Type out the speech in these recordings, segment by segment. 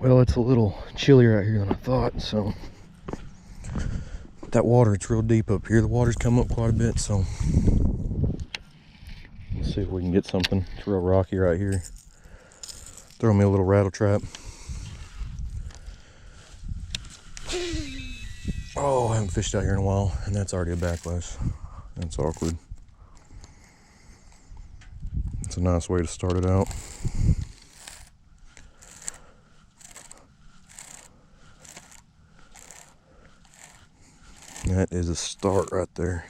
Well, it's a little chillier out here than I thought, so that water, it's real deep up here. The water's come up quite a bit, so let's see if we can get something. It's real rocky right here. Throw me a little rattle trap. Oh, I haven't fished out here in a while, and that's already a backlash. That's awkward. It's a nice way to start it out. That is a start right there.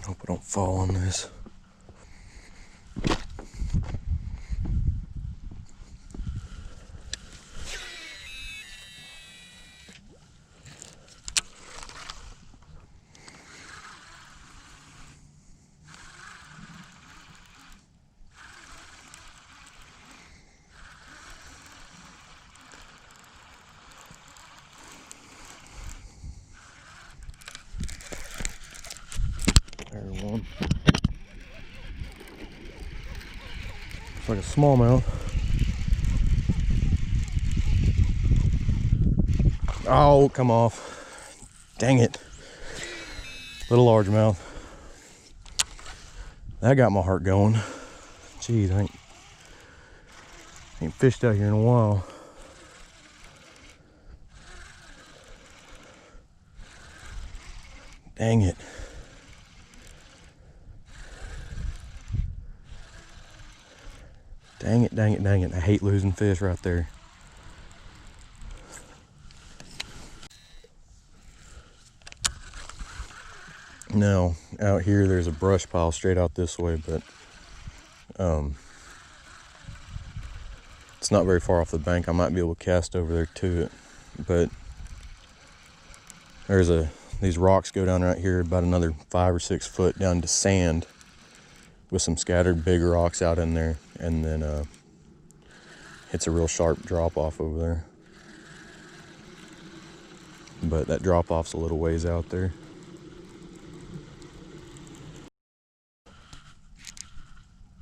Hope I don't fall on this. There's one. It's like a smallmouth. Oh, come off. Dang it. Little largemouth. That got my heart going. Jeez, I ain't fished out here in a while. Dang it. Dang it, dang it, dang it. I hate losing fish right there. Now, out here there's a brush pile straight out this way, but it's not very far off the bank. I might be able to cast over there to it, but there's these rocks go down right here about another 5 or 6 foot down to sand with some scattered big rocks out in there, and then it's a real sharp drop off over there. But that drop off's a little ways out there.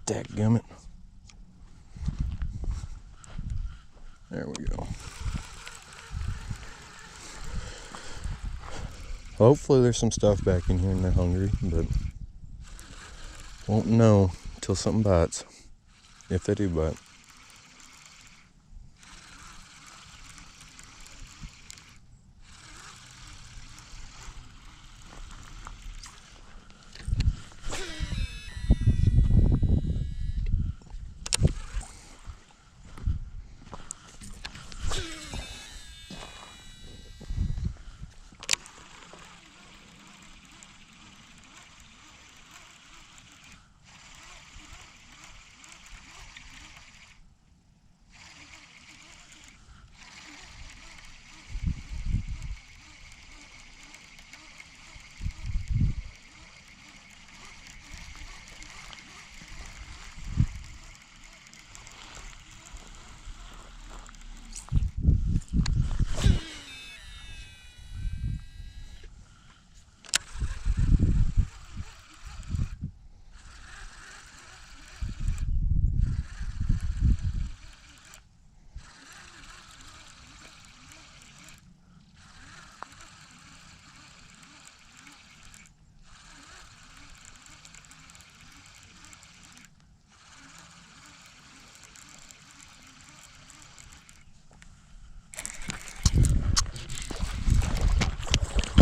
Dadgummit. There we go. Hopefully there's some stuff back in here and they're hungry, but won't know until something bites, if they do bite.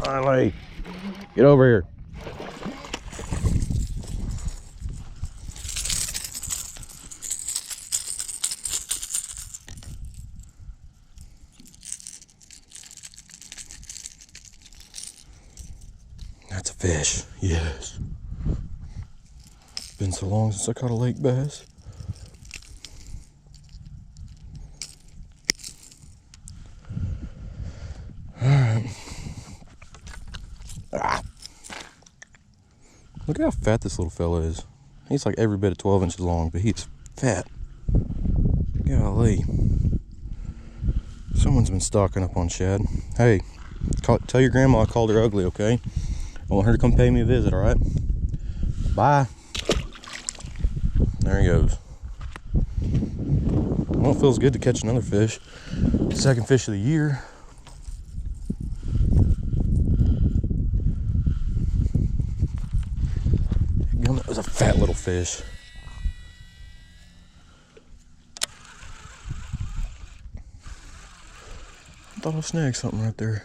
Finally, get over here. fish. Yes. It's been so long since I caught a lake bass. Alright. Ah. Look how fat this little fella is. He's like every bit of 12 inches long, but he's fat. Golly. Someone's been stocking up on shad. Hey, tell your grandma I called her ugly, okay? I want her to come pay me a visit, alright? Bye. There he goes. Well, it feels good to catch another fish. Second fish of the year. That was a fat little fish. I thought I snagged something right there.